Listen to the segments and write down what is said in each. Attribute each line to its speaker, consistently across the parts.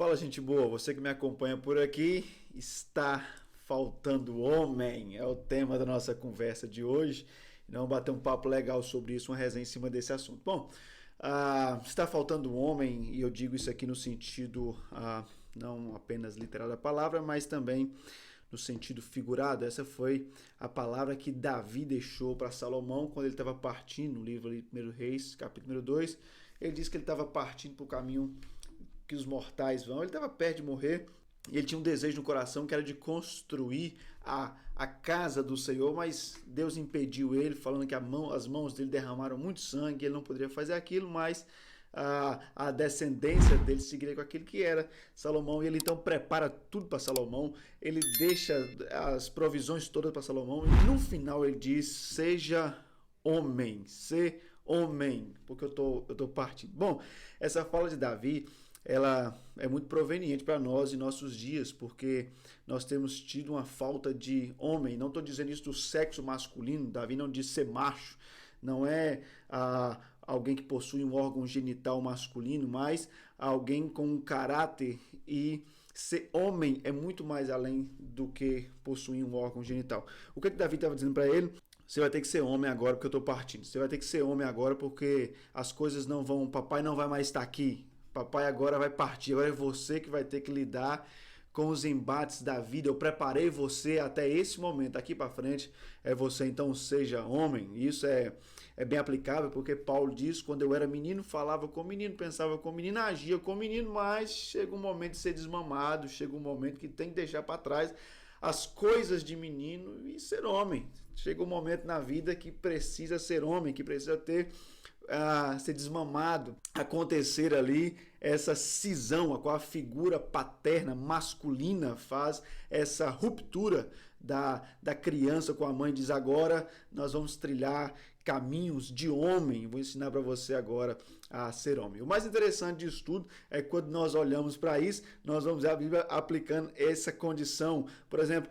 Speaker 1: Fala, gente boa, você que me acompanha por aqui, está faltando homem, é o tema da nossa conversa de hoje. Vamos bater um papo legal sobre isso, uma resenha em cima desse assunto. Bom, está faltando homem, e eu digo isso aqui no sentido não apenas literal da palavra, mas também no sentido figurado. Essa foi a palavra que Davi deixou para Salomão quando ele estava partindo, no livro ali, 1 Reis, capítulo número 2. Ele disse que ele estava partindo para o caminho que os mortais vão. Ele estava perto de morrer e ele tinha um desejo no coração que era de construir a casa do Senhor, mas Deus impediu ele, falando que as mãos dele derramaram muito sangue, ele não poderia fazer aquilo, mas a descendência dele seguiria com aquilo que era Salomão. E ele então prepara tudo para Salomão, ele deixa as provisões todas para Salomão e no final ele diz: seja homem, ser homem, porque eu tô partindo. Bom, essa fala de Davi, ela é muito proveniente para nós em nossos dias, porque nós temos tido uma falta de homem. Não estou dizendo isso do sexo masculino, Davi não diz ser macho, não é alguém que possui um órgão genital masculino, mas alguém com um caráter. E ser homem é muito mais além do que possuir um órgão genital. O que Davi estava dizendo para ele? Você vai ter que ser homem agora porque eu estou partindo. Você vai ter que ser homem agora porque as coisas não vão... Papai não vai mais estar aqui. Papai agora vai partir. Agora é você que vai ter que lidar com os embates da vida. Eu preparei você até esse momento. Daqui para frente é você. Então seja homem. Isso é bem aplicável porque Paulo diz: quando eu era menino, falava com menino, pensava com menino, agia com menino, mas chega um momento de ser desmamado. Chega um momento que tem que deixar para trás as coisas de menino e ser homem. Chega um momento na vida que precisa ser homem, que precisa ser desmamado, acontecer ali essa cisão, a qual a figura paterna, masculina, faz essa ruptura da criança com a mãe. Diz: agora nós vamos trilhar caminhos de homem. Vou ensinar para você agora a ser homem. O mais interessante disso tudo é que quando nós olhamos para isso, nós vamos ver a Bíblia aplicando essa condição. Por exemplo,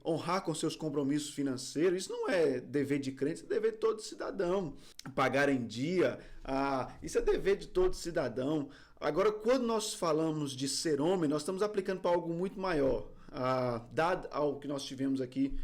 Speaker 1: honrar com seus compromissos financeiros. Isso não é dever de crente, isso é dever de todo cidadão. Pagar em dia, isso é dever de todo cidadão. Agora, quando nós falamos de ser homem, nós estamos aplicando para algo muito maior. Dado ao que nós tivemos aqui,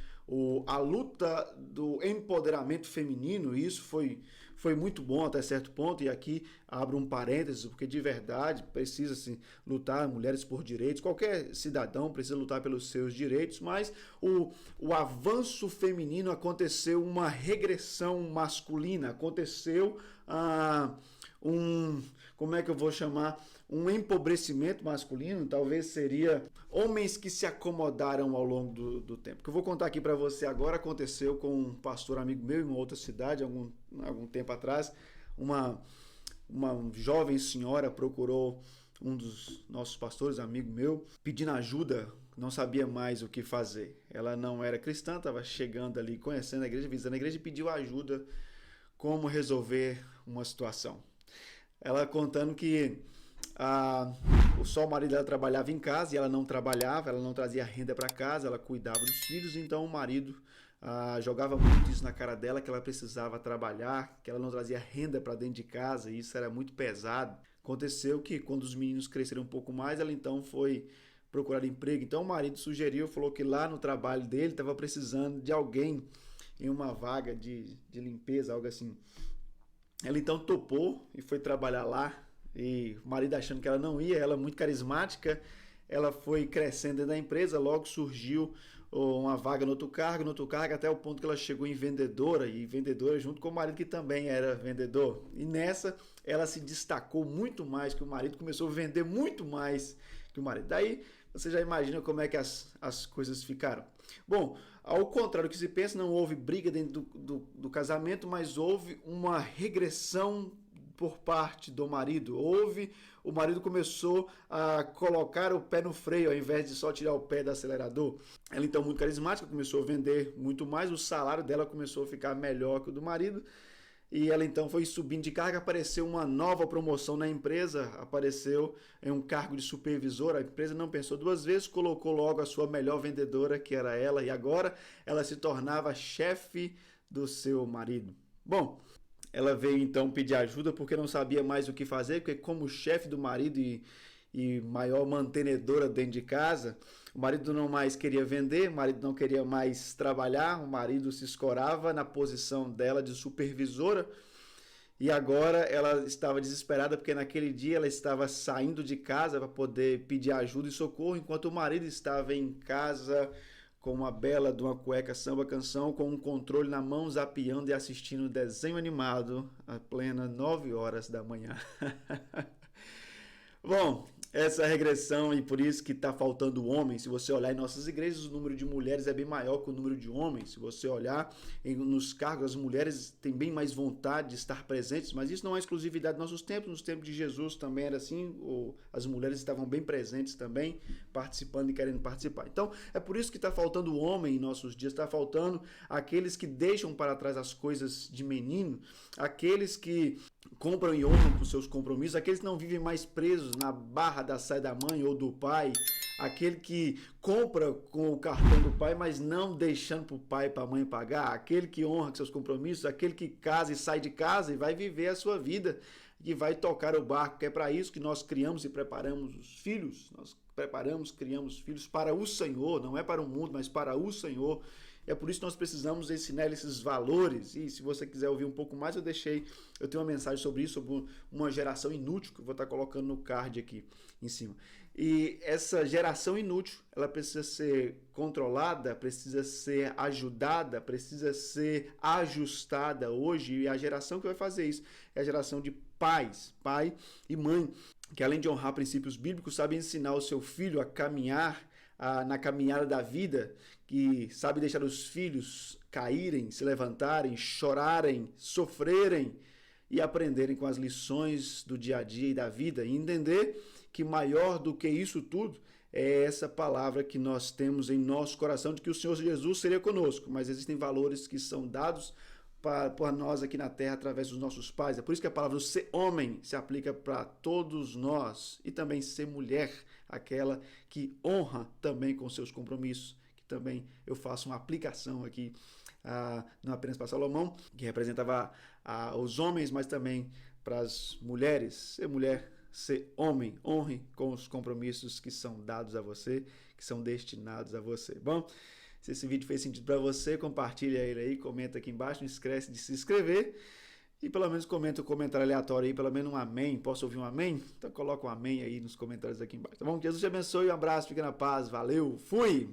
Speaker 1: a luta do empoderamento feminino, isso foi muito bom até certo ponto, e aqui abro um parênteses, porque de verdade precisa-se lutar, mulheres por direitos, qualquer cidadão precisa lutar pelos seus direitos, mas o avanço feminino aconteceu, uma regressão masculina, aconteceu como é que eu vou chamar? Um empobrecimento masculino, talvez seria homens que se acomodaram ao longo do tempo. O que eu vou contar aqui para você agora aconteceu com um pastor amigo meu em uma outra cidade, algum tempo atrás. Uma jovem senhora procurou um dos nossos pastores, amigo meu, pedindo ajuda, não sabia mais o que fazer. Ela não era cristã, estava chegando ali, conhecendo a igreja, visitando a igreja, e pediu ajuda como resolver uma situação. Ela contando que só o marido dela trabalhava em casa e ela não trabalhava, ela não trazia renda para casa, ela cuidava dos filhos, então o marido jogava muito isso na cara dela, que ela precisava trabalhar, que ela não trazia renda para dentro de casa, e isso era muito pesado. Aconteceu que quando os meninos cresceram um pouco mais, ela então foi procurar emprego. Então o marido falou que lá no trabalho dele estava precisando de alguém em uma vaga de limpeza, algo assim. Ela então topou e foi trabalhar lá, e o marido achando que ela não ia, ela muito carismática, ela foi crescendo dentro da empresa, logo surgiu uma vaga no outro cargo, até o ponto que ela chegou em vendedora, e vendedora junto com o marido que também era vendedor. E nessa ela se destacou muito mais que o marido, começou a vender muito mais que o marido. Daí você já imagina como é que as coisas ficaram. Bom, ao contrário do que se pensa, não houve briga dentro do casamento, mas houve uma regressão por parte do marido. O marido começou a colocar o pé no freio, ao invés de só tirar o pé do acelerador. Ela então, muito carismática, começou a vender muito mais, o salário dela começou a ficar melhor que o do marido, e ela então foi subindo de cargo. Apareceu uma nova promoção na empresa, apareceu em um cargo de supervisor. A empresa não pensou duas vezes, colocou logo a sua melhor vendedora, que era ela, e agora ela se tornava chefe do seu marido. Bom, ela veio então pedir ajuda porque não sabia mais o que fazer, porque como chefe do marido e maior mantenedora dentro de casa, o marido não mais queria vender, o marido não queria mais trabalhar, o marido se escorava na posição dela de supervisora. E agora ela estava desesperada porque naquele dia ela estava saindo de casa para poder pedir ajuda e socorro, enquanto o marido estava em casa com uma bela de uma cueca samba canção, com um controle na mão, zapeando e assistindo desenho animado a plena 9 horas da manhã. Bom, essa regressão e por isso que está faltando homem. Se você olhar em nossas igrejas, o número de mulheres é bem maior que o número de homens. Se você olhar nos cargos, as mulheres têm bem mais vontade de estar presentes, mas isso não é exclusividade dos nossos tempos. Nos tempos de Jesus também era assim, as mulheres estavam bem presentes também, participando e querendo participar. Então, é por isso que está faltando homem em nossos dias, está faltando aqueles que deixam para trás as coisas de menino, aqueles que compram e honram com seus compromissos, aqueles que não vivem mais presos na barra da saia da mãe ou do pai, aquele que compra com o cartão do pai, mas não deixando para o pai e para a mãe pagar, aquele que honra com seus compromissos, aquele que casa e sai de casa e vai viver a sua vida, e vai tocar o barco, que é para isso que nós criamos e preparamos os filhos, nós criamos filhos para o Senhor, não é para o mundo, mas para o Senhor. É por isso que nós precisamos ensinar esses valores. E se você quiser ouvir um pouco mais, eu tenho uma mensagem sobre isso, sobre uma geração inútil, que eu vou estar colocando no card aqui em cima. E essa geração inútil, ela precisa ser controlada, precisa ser ajudada, precisa ser ajustada hoje. E a geração que vai fazer isso é a geração de pais, pai e mãe, que além de honrar princípios bíblicos, sabe ensinar o seu filho a caminhar na caminhada da vida, que sabe deixar os filhos caírem, se levantarem, chorarem, sofrerem e aprenderem com as lições do dia a dia e da vida, e entender que maior do que isso tudo é essa palavra que nós temos em nosso coração de que o Senhor Jesus seria conosco, mas existem valores que são dados para nós aqui na terra através dos nossos pais. É por isso que a palavra ser homem se aplica para todos nós, e também ser mulher, aquela que honra também com seus compromissos, que também eu faço uma aplicação aqui, não apenas para Salomão, que representava os homens, mas também para as mulheres. Ser mulher, ser homem, honre com os compromissos que são dados a você, que são destinados a você. Bom, se esse vídeo fez sentido para você, compartilha ele aí, comenta aqui embaixo, não esquece de se inscrever e pelo menos comenta um comentário aleatório aí, pelo menos um amém. Posso ouvir um amém? Então coloca um amém aí nos comentários aqui embaixo, tá bom? Jesus te abençoe, um abraço, fica na paz, valeu, fui!